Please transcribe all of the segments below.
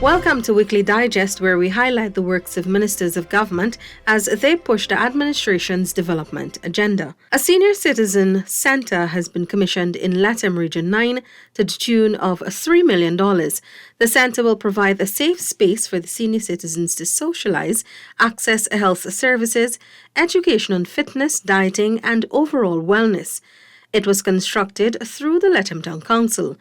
Welcome to Weekly Digest, where we highlight the works of ministers of government as they push the administration's development agenda. A senior citizen centre has been commissioned in Latham Region 9 to the tune of $3 million. The centre will provide a safe space for the senior citizens to socialise, access health services, education on fitness, dieting and overall wellness. It was constructed through the Latham Town Council.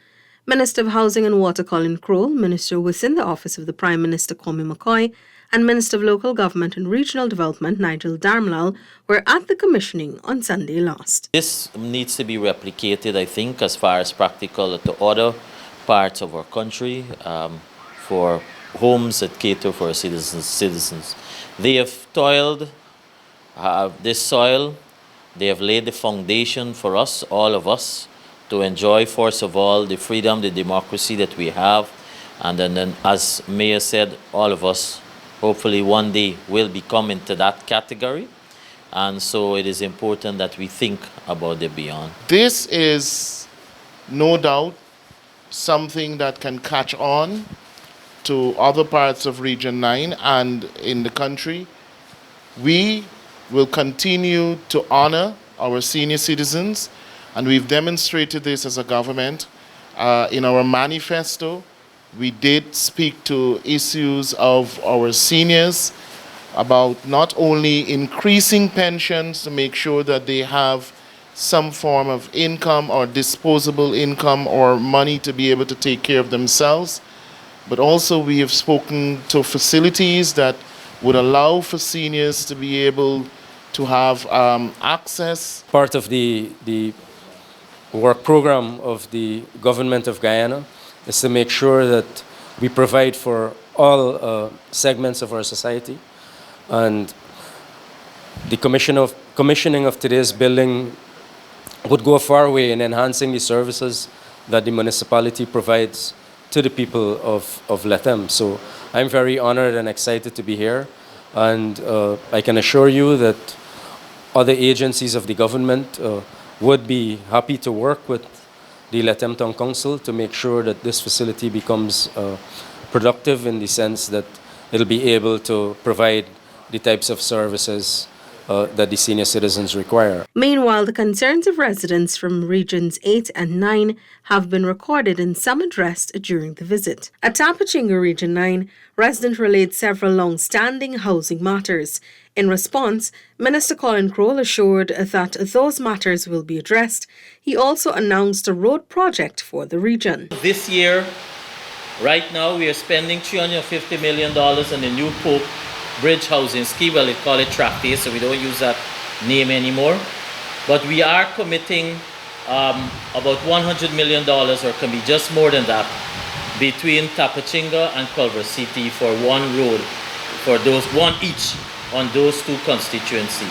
Minister of Housing and Water Colin Crowell, Minister within the Office of the Prime Minister Kwame McCoy, and Minister of Local Government and Regional Development Nigel Darmlal were at the commissioning on Sunday last. This needs to be replicated, I think, as far as practical to other parts of our country for homes that cater for citizens. They have toiled this soil. They have laid the foundation for us, all of us, to enjoy, first of all, the freedom, the democracy that we have. And then, as Mayor said, all of us hopefully one day will become into that category. And so it is important that we think about the beyond. This is no doubt something that can catch on to other parts of Region 9 and in the country. We will continue to honor our senior citizens, and we've demonstrated this as a government. In our manifesto, we did speak to issues of our seniors about not only increasing pensions to make sure that they have some form of income or disposable income or money to be able to take care of themselves, but also we have spoken to facilities that would allow for seniors to be able to have access. Part of the work program of the government of Guyana is to make sure that we provide for all segments of our society. And the commissioning of today's building would go a far way in enhancing the services that the municipality provides to the people of Latham. So I'm very honored and excited to be here. And I can assure you that other agencies of the government would be happy to work with the Latham Town Council to make sure that this facility becomes productive in the sense that it'll be able to provide the types of services that the senior citizens require. Meanwhile, the concerns of residents from Regions 8 and 9 have been recorded and some addressed during the visit. At Tapachinga Region 9, residents relayed several long-standing housing matters. In response, Minister Colin Crowell assured that those matters will be addressed. He also announced a road project for the region. This year, right now, we are spending $350 million on the new Pope Bridge housing scheme. Well, they call it Track-A, so we don't use that name anymore. But we are committing about $100 million, or can be just more than that, between Tapachinga and Culver City for one road, for those one each on those two constituencies.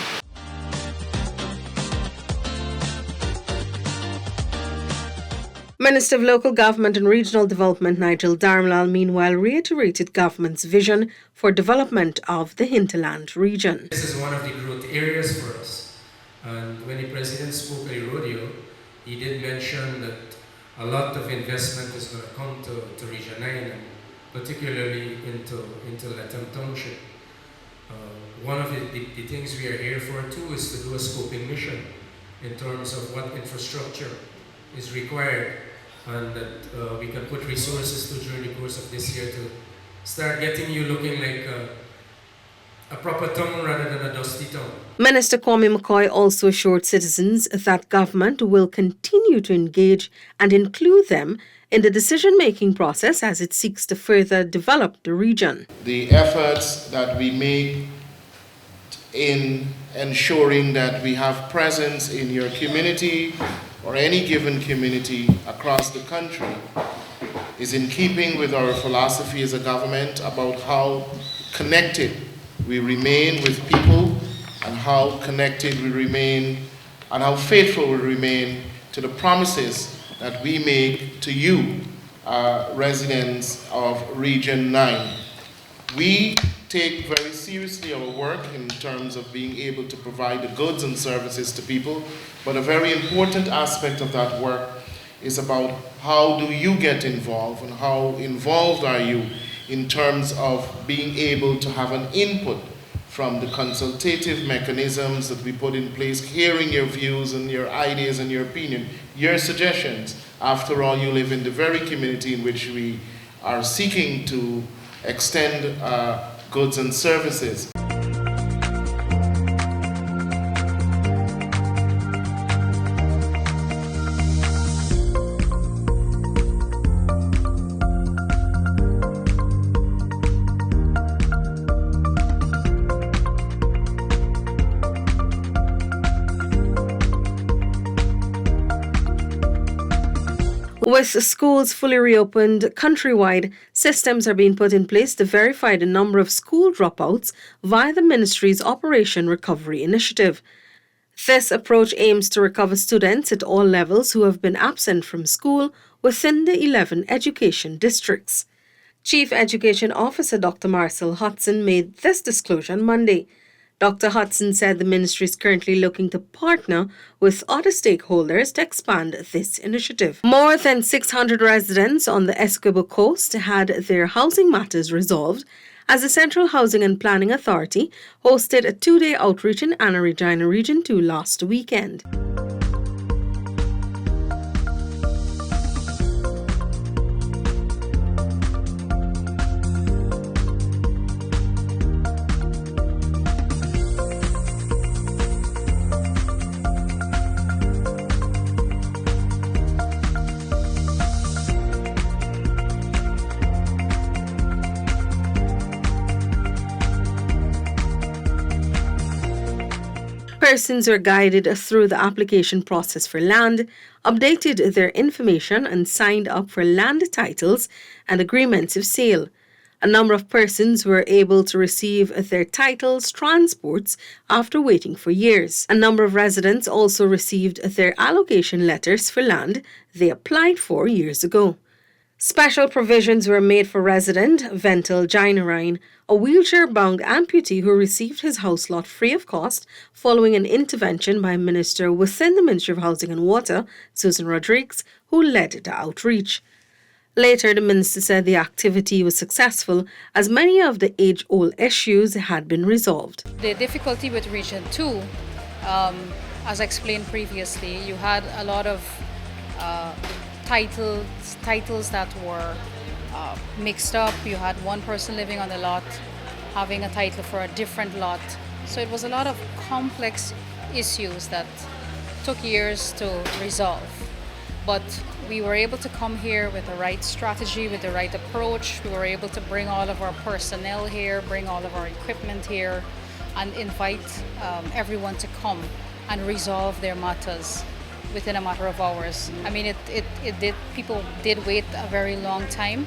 Minister of Local Government and Regional Development Nigel Darmlal meanwhile reiterated government's vision for development of the hinterland region. This is one of the growth areas for us. And when the President spoke at the rodeo, he did mention that a lot of investment is going to come to Region 9 and particularly into Latham Township. One of the things we are here for too is to do a scoping mission in terms of what infrastructure is required, and that we can put resources to during the course of this year to start getting you looking like a proper town rather than a dusty town. Minister Kwame McCoy also assured citizens that government will continue to engage and include them in the decision-making process as it seeks to further develop the region. The efforts that we make in ensuring that we have presence in your community or any given community across the country is in keeping with our philosophy as a government about how connected we remain with people and how connected we remain and how faithful we remain to the promises that we make to you, residents of Region 9. We take very seriously our work in terms of being able to provide the goods and services to people, but a very important aspect of that work is about how do you get involved and how involved are you in terms of being able to have an input from the consultative mechanisms that we put in place, hearing your views and your ideas and your opinion, your suggestions. After all, you live in the very community in which we are seeking to extend goods and services. With schools fully reopened countrywide, systems are being put in place to verify the number of school dropouts via the ministry's Operation Recovery Initiative. This approach aims to recover students at all levels who have been absent from school within the 11 education districts. Chief Education Officer Dr. Marcel Hudson made this disclosure on Monday. Dr. Hudson said the ministry is currently looking to partner with other stakeholders to expand this initiative. More than 600 residents on the Essequibo coast had their housing matters resolved as the Central Housing and Planning Authority hosted a 2-day outreach in Anna Regina Region 2 last weekend. Persons were guided through the application process for land, updated their information, and signed up for land titles and agreements of sale. A number of persons were able to receive their titles, transports, after waiting for years. A number of residents also received their allocation letters for land they applied for years ago. Special provisions were made for resident Vental Jainarine, a wheelchair-bound amputee who received his house lot free of cost following an intervention by a minister within the Ministry of Housing and Water, Susan Rodriguez, who led the outreach. Later, the minister said the activity was successful as many of the age-old issues had been resolved. The difficulty with Region 2, as explained previously, you had a lot of titles that were mixed up. You had one person living on the lot having a title for a different lot. So it was a lot of complex issues that took years to resolve. But we were able to come here with the right strategy, with the right approach. We were able to bring all of our personnel here, bring all of our equipment here, and invite everyone to come and resolve their matters within a matter of hours. I mean, people did wait a very long time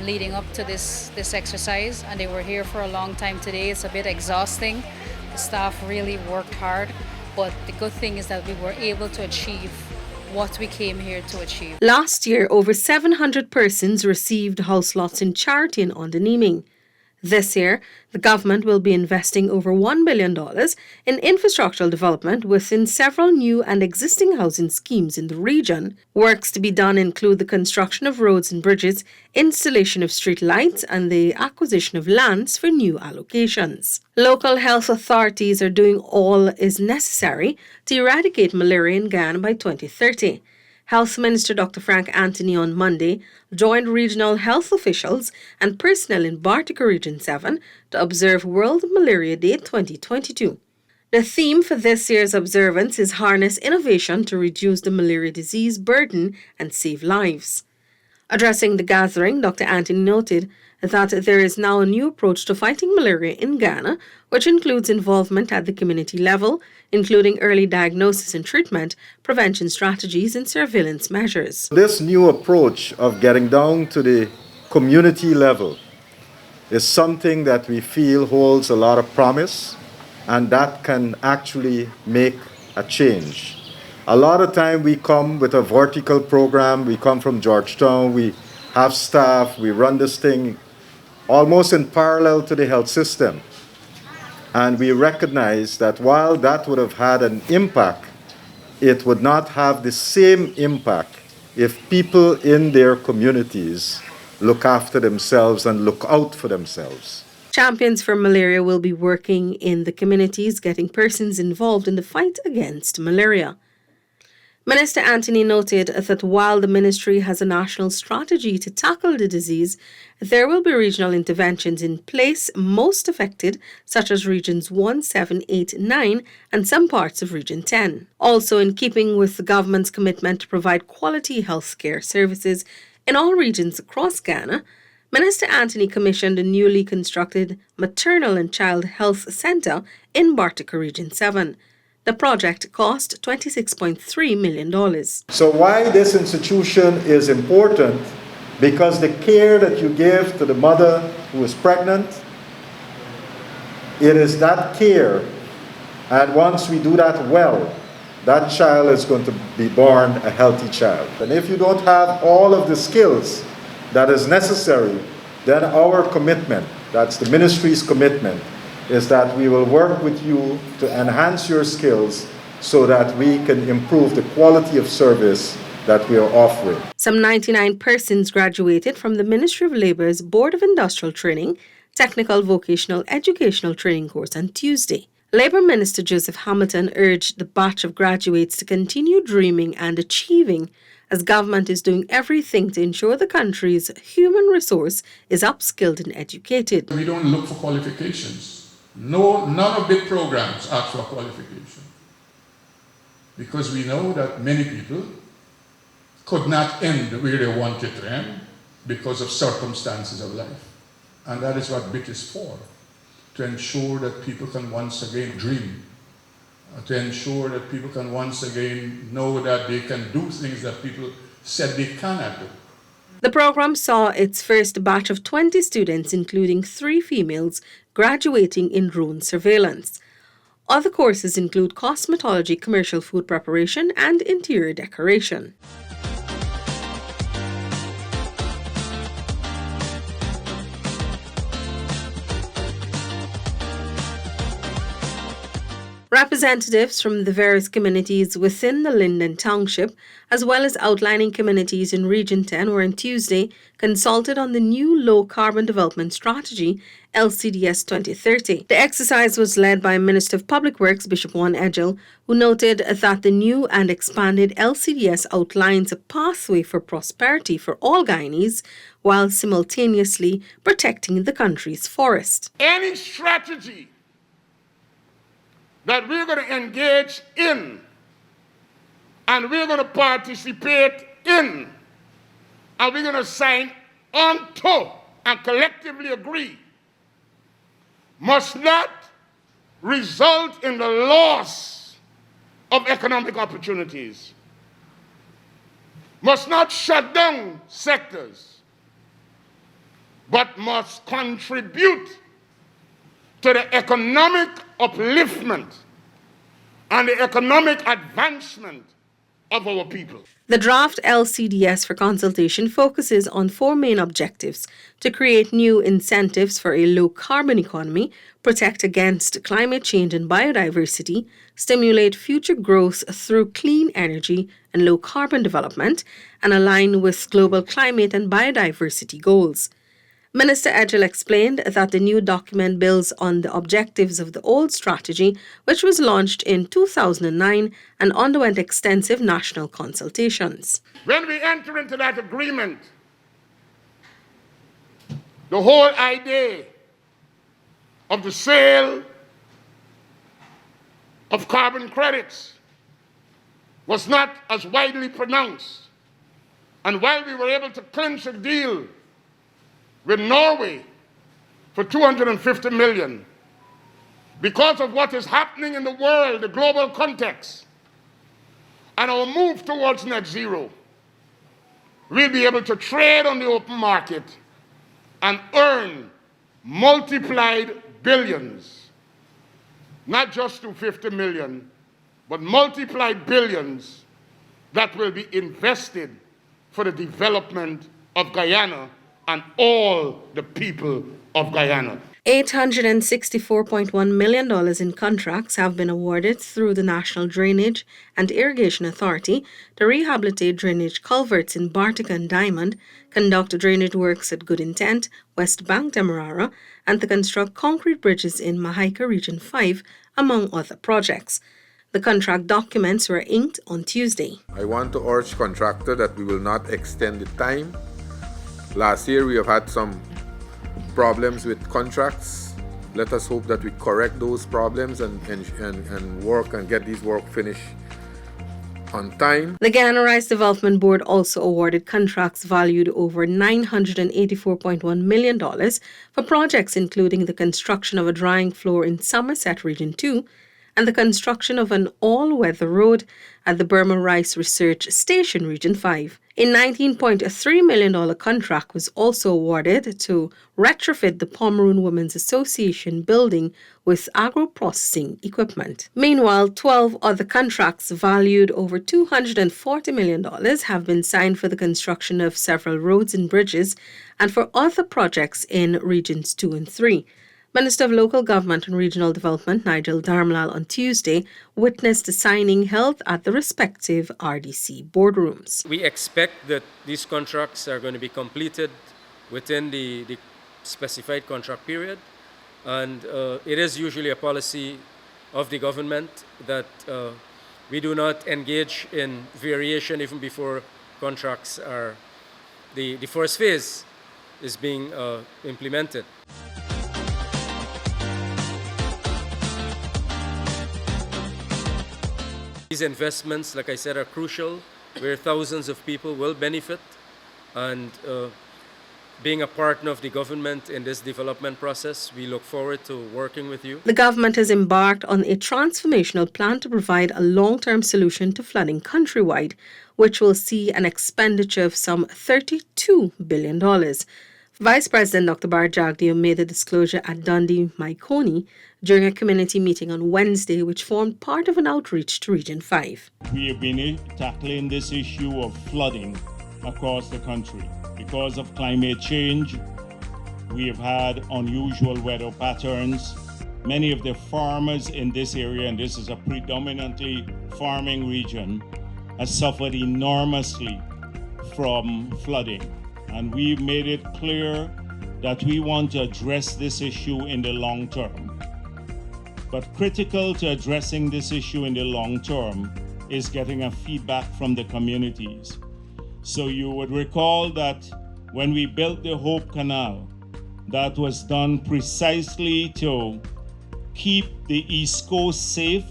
leading up to this exercise, and they were here for a long time today. It's a bit exhausting. The staff really worked hard, but the good thing is that we were able to achieve what we came here to achieve. Last year, over 700 persons received house lots in charity and under naming. This year, the government will be investing over $1 billion in infrastructural development within several new and existing housing schemes in the region. Works to be done include the construction of roads and bridges, installation of street lights, and the acquisition of lands for new allocations. Local health authorities are doing all is necessary to eradicate malaria in Guyana by 2030. Health Minister Dr. Frank Anthony on Monday joined regional health officials and personnel in Bartica Region 7 to observe World Malaria Day 2022. The theme for this year's observance is Harness Innovation to Reduce the Malaria Disease Burden and Save Lives. Addressing the gathering, Dr. Anthony noted that there is now a new approach to fighting malaria in Ghana, which includes involvement at the community level, including early diagnosis and treatment, prevention strategies, and surveillance measures. This new approach of getting down to the community level is something that we feel holds a lot of promise, and that can actually make a change. A lot of time we come with a vertical program, we come from Georgetown, we have staff, we run this thing almost in parallel to the health system. And we recognize that while that would have had an impact, it would not have the same impact if people in their communities look after themselves and look out for themselves. Champions for Malaria will be working in the communities, getting persons involved in the fight against malaria. Minister Anthony noted that while the ministry has a national strategy to tackle the disease, there will be regional interventions in place most affected, such as Regions 1, 7, 8, 9, and some parts of Region 10. Also, in keeping with the government's commitment to provide quality healthcare services in all regions across Ghana, Minister Anthony commissioned a newly constructed maternal and child health centre in Bartica Region 7. The project cost $26.3 million. So why this institution is important? Because the care that you give to the mother who is pregnant, it is that care, and once we do that well, that child is going to be born a healthy child. And if you don't have all of the skills that is necessary, then our commitment, that's the ministry's commitment, is that we will work with you to enhance your skills so that we can improve the quality of service that we are offering. Some 99 persons graduated from the Ministry of Labour's Board of Industrial Training, Technical Vocational Educational Training course on Tuesday. Labour Minister Joseph Hamilton urged the batch of graduates to continue dreaming and achieving, as government is doing everything to ensure the country's human resource is upskilled and educated. We don't look for qualifications. No, none of the programs ask for qualification, because we know that many people could not end where they wanted to end because of circumstances of life. And that is what BIT is for, to ensure that people can once again dream, to ensure that people can once again know that they can do things that people said they cannot do. The program saw its first batch of 20 students, including 3 females, graduating in drone surveillance. Other courses include cosmetology, commercial food preparation, and interior decoration. Representatives from the various communities within the Linden Township, as well as outlining communities in Region 10, were on Tuesday consulted on the new Low Carbon Development Strategy, LCDS 2030. The exercise was led by Minister of Public Works, Bishop Juan Edgell, who noted that the new and expanded LCDS outlines a pathway for prosperity for all Guyanese, while simultaneously protecting the country's forest. Any strategy that we're going to engage in and we're going to participate in and we're going to sign on to and collectively agree must not result in the loss of economic opportunities, must not shut down sectors, but must contribute to the economic upliftment and the economic advancement of our people. The draft LCDS for consultation focuses on 4 main objectives: to create new incentives for a low-carbon economy, protect against climate change and biodiversity, stimulate future growth through clean energy and low-carbon development, and align with global climate and biodiversity goals. Minister Edgell explained that the new document builds on the objectives of the old strategy, which was launched in 2009 and underwent extensive national consultations. When we enter into that agreement, the whole idea of the sale of carbon credits was not as widely pronounced. And while we were able to clinch a deal with Norway for 250 million, because of what is happening in the world, the global context, and our move towards net zero, we'll be able to trade on the open market and earn multiplied billions, not just 250 million, but multiplied billions that will be invested for the development of Guyana and all the people of Guyana. $864.1 million in contracts have been awarded through the National Drainage and Irrigation Authority to rehabilitate drainage culverts in Bartica and Diamond, conduct drainage works at Good Intent, West Bank Demerara, and to construct concrete bridges in Mahaica Region 5, among other projects. The contract documents were inked on Tuesday. I want to urge contractor that we will not extend the time. Last year we have had some problems with contracts. Let us hope that we correct those problems and work and get these work finished on time. The Guyana Rice Development Board also awarded contracts valued over $984.1 million for projects including the construction of a drying floor in Somerset Region 2 and the construction of an all-weather road at the Burma Rice Research Station Region 5. A $19.3 million contract was also awarded to retrofit the Pomeroon Women's Association building with agro-processing equipment. Meanwhile, 12 other contracts valued over $240 million have been signed for the construction of several roads and bridges and for other projects in Regions 2 and 3. Minister of Local Government and Regional Development Nigel Darmalal on Tuesday witnessed the signing held at the respective RDC boardrooms. We expect that these contracts are going to be completed within the specified contract period, and it is usually a policy of the government that we do not engage in variation even before contracts are, the first phase is being implemented. These investments, like I said, are crucial, where thousands of people will benefit, and being a partner of the government in this development process, we look forward to working with you. The government has embarked on a transformational plan to provide a long-term solution to flooding countrywide, which will see an expenditure of some $32 billion. Vice President Dr. Bar Jagdeo made the disclosure at Dundee Maikoni during a community meeting on Wednesday, which formed part of an outreach to Region 5. We have been tackling this issue of flooding across the country. Because of climate change, we have had unusual weather patterns. Many of the farmers in this area, and this is a predominantly farming region, have suffered enormously from flooding. And we've made it clear that we want to address this issue in the long term. But critical to addressing this issue in the long term is getting a feedback from the communities. So you would recall that when we built the Hope Canal, that was done precisely to keep the East Coast safe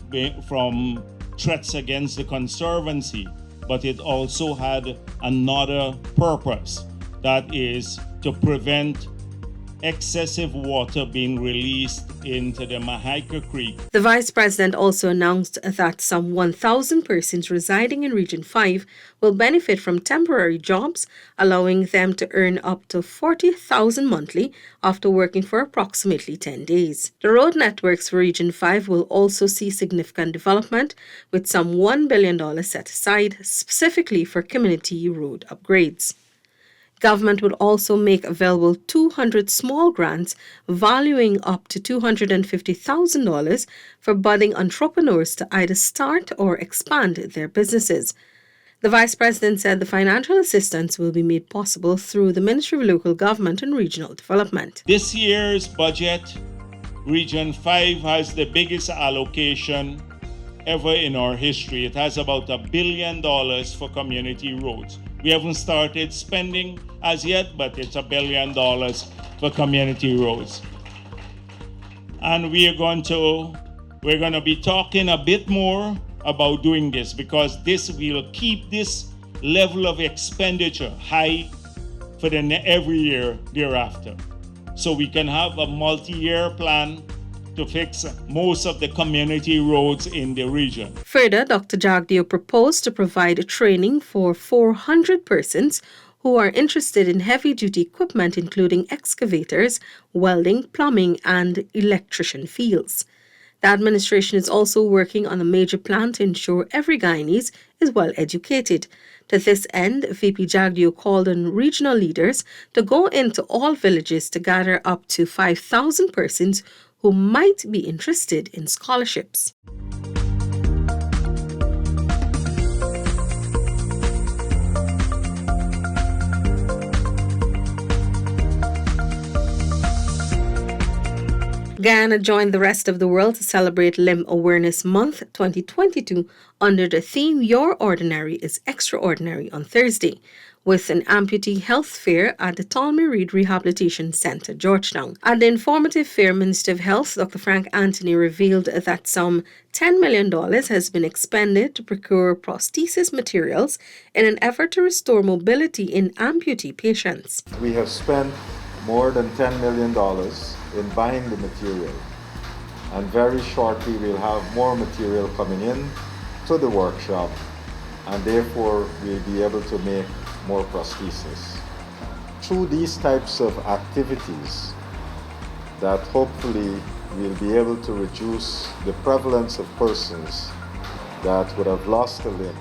from threats against the Conservancy, but it also had another purpose. That is to prevent excessive water being released into the Mahaica Creek. The Vice President also announced that some 1,000 persons residing in Region 5 will benefit from temporary jobs, allowing them to earn up to $40,000 monthly after working for approximately 10 days. The road networks for Region 5 will also see significant development, with some $1 billion set aside specifically for community road upgrades. Government would also make available 200 small grants valuing up to $250,000 for budding entrepreneurs to either start or expand their businesses. The Vice President said the financial assistance will be made possible through the Ministry of Local Government and Regional Development. This year's budget, Region 5 has the biggest allocation ever in our history. It has about $1 billion for community roads. We haven't started spending as yet, but it's $1 billion for community roads. And we're going to be talking a bit more about doing this, because this will keep this level of expenditure high for every year thereafter. So we can have a multi-year plan to fix most of the community roads in the region. Further, Dr. Jagdeo proposed to provide training for 400 persons who are interested in heavy-duty equipment, including excavators, welding, plumbing, and electrician fields. The administration is also working on a major plan to ensure every Guyanese is well educated. To this end, VP Jagdeo called on regional leaders to go into all villages to gather up to 5,000 persons who might be interested in scholarships. Guyana joined the rest of the world to celebrate Limb Awareness Month 2022 under the theme Your Ordinary is Extraordinary on Thursday, with an amputee health fair at the Tolmy Reid Rehabilitation Centre, Georgetown. At the informative fair, Minister of Health Dr. Frank Anthony revealed that some $10 million has been expended to procure prosthesis materials in an effort to restore mobility in amputee patients. We have spent more than $10 million in buying the material, and very shortly we'll have more material coming in to the workshop, and therefore we'll be able to make more prosthesis. Through these types of activities, that hopefully we'll be able to reduce the prevalence of persons that would have lost a limb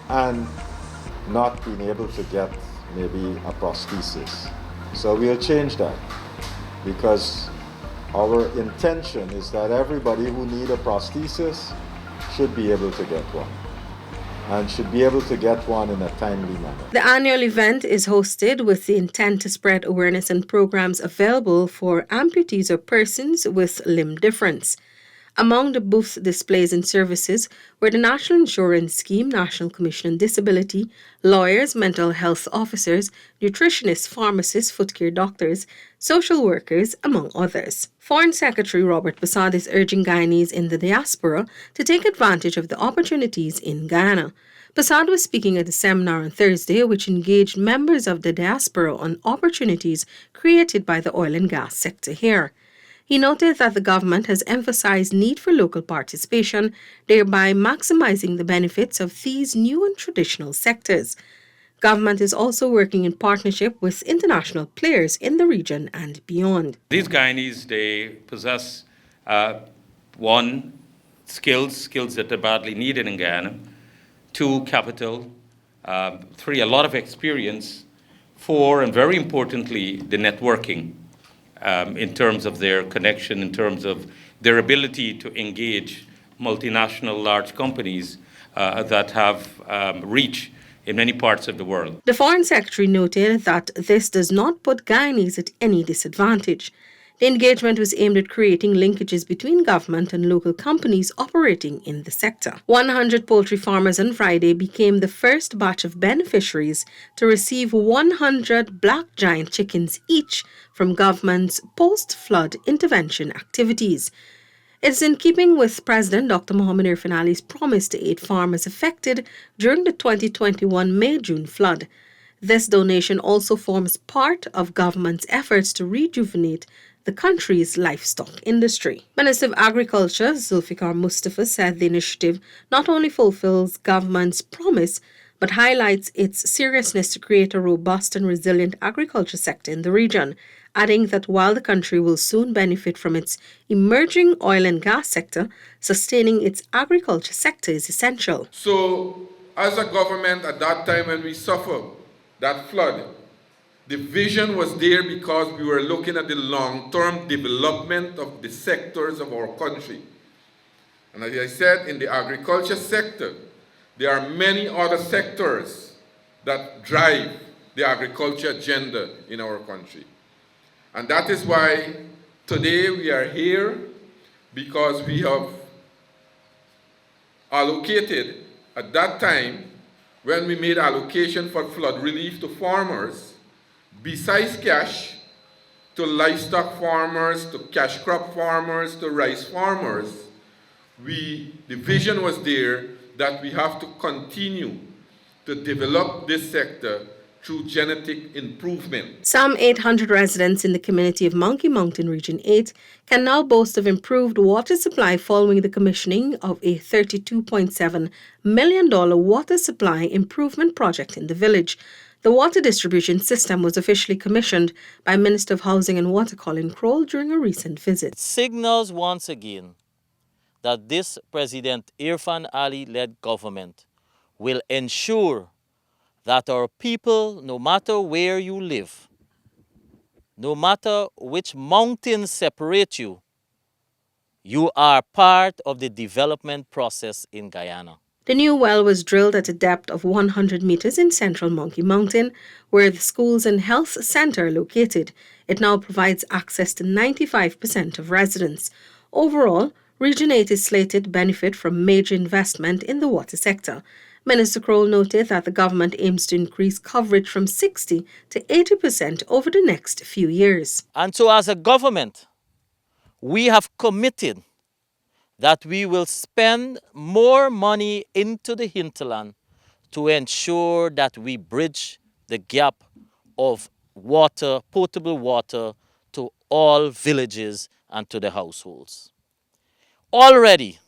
and not being able to get maybe a prosthesis. So we'll change that, because our intention is that everybody who needs a prosthesis should be able to get one, and should be able to get one in a timely manner. The annual event is hosted with the intent to spread awareness and programs available for amputees or persons with limb difference. Among the booths, displays and services were the National Insurance Scheme, National Commission on Disability, lawyers, mental health officers, nutritionists, pharmacists, foot care doctors, social workers, among others. Foreign Secretary Robert Bassad is urging Guyanese in the diaspora to take advantage of the opportunities in Guyana. Bassad was speaking at a seminar on Thursday which engaged members of the diaspora on opportunities created by the oil and gas sector here. He noted that the government has emphasized need for local participation, thereby maximizing the benefits of these new and traditional sectors. Government is also working in partnership with international players in the region and beyond. These Guyanese, they possess one, skills that are badly needed in Guyana, two, capital, three, a lot of experience, four, and very importantly, the networking. In terms of their connection, in terms of their ability to engage multinational large companies that have reach in many parts of the world. The Foreign Secretary noted that this does not put Guyanese at any disadvantage. The engagement was aimed at creating linkages between government and local companies operating in the sector. 100 poultry farmers on Friday became the first batch of beneficiaries to receive 100 black giant chickens each from government's post-flood intervention activities. It is in keeping with President Dr. Mohamed Irfaan Ali's promise to aid farmers affected during the 2021 May-June flood. This donation also forms part of government's efforts to rejuvenate the country's livestock industry. Minister of Agriculture Zulfikar Mustafa said the initiative not only fulfills government's promise, but highlights its seriousness to create a robust and resilient agriculture sector in the region, adding that while the country will soon benefit from its emerging oil and gas sector, sustaining its agriculture sector is essential. So, as a government at that time when we suffered that flood, the vision was there because we were looking at the long-term development of the sectors of our country. And as I said, in the agriculture sector, there are many other sectors that drive the agriculture agenda in our country. And that is why today we are here, because we have allocated at that time, when we made allocation for flood relief to farmers, besides cash, to livestock farmers, to cash crop farmers, to rice farmers, the vision was there that we have to continue to develop this sector through genetic improvement. Some 800 residents in the community of Monkey Mountain Region 8 can now boast of improved water supply following the commissioning of a $32.7 million water supply improvement project in the village. The water distribution system was officially commissioned by Minister of Housing and Water Colin Crowell during a recent visit. Signals once again that this President Irfan Ali-led government will ensure that our people, no matter where you live, no matter which mountains separate you, you are part of the development process in Guyana. The new well was drilled at a depth of 100 meters in central Monkey Mountain, where the schools and health center are located. It now provides access to 95% of residents. Overall, Region 8 is slated to benefit from major investment in the water sector. Minister Kroll noted that the government aims to increase coverage from 60 to 80% over the next few years. And so as a government, we have committed that we will spend more money into the hinterland to ensure that we bridge the gap of water, potable water, to all villages and to the households. Already,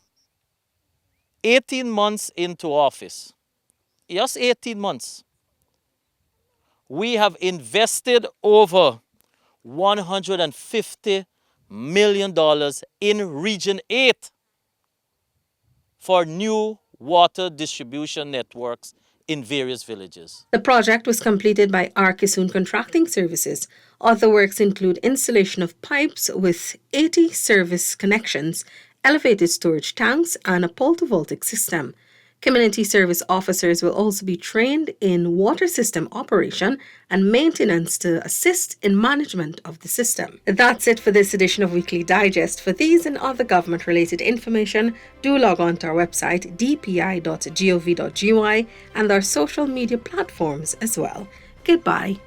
18 months into office, just 18 months, we have invested over $150 million in Region 8 for new water distribution networks in various villages. The project was completed by Arkisoon Contracting Services. Other works include installation of pipes with 80 service connections, elevated storage tanks, and a photovoltaic system. Community service officers will also be trained in water system operation and maintenance to assist in management of the system. That's it for this edition of Weekly Digest. For these and other government-related information, do log on to our website dpi.gov.gy and our social media platforms as well. Goodbye.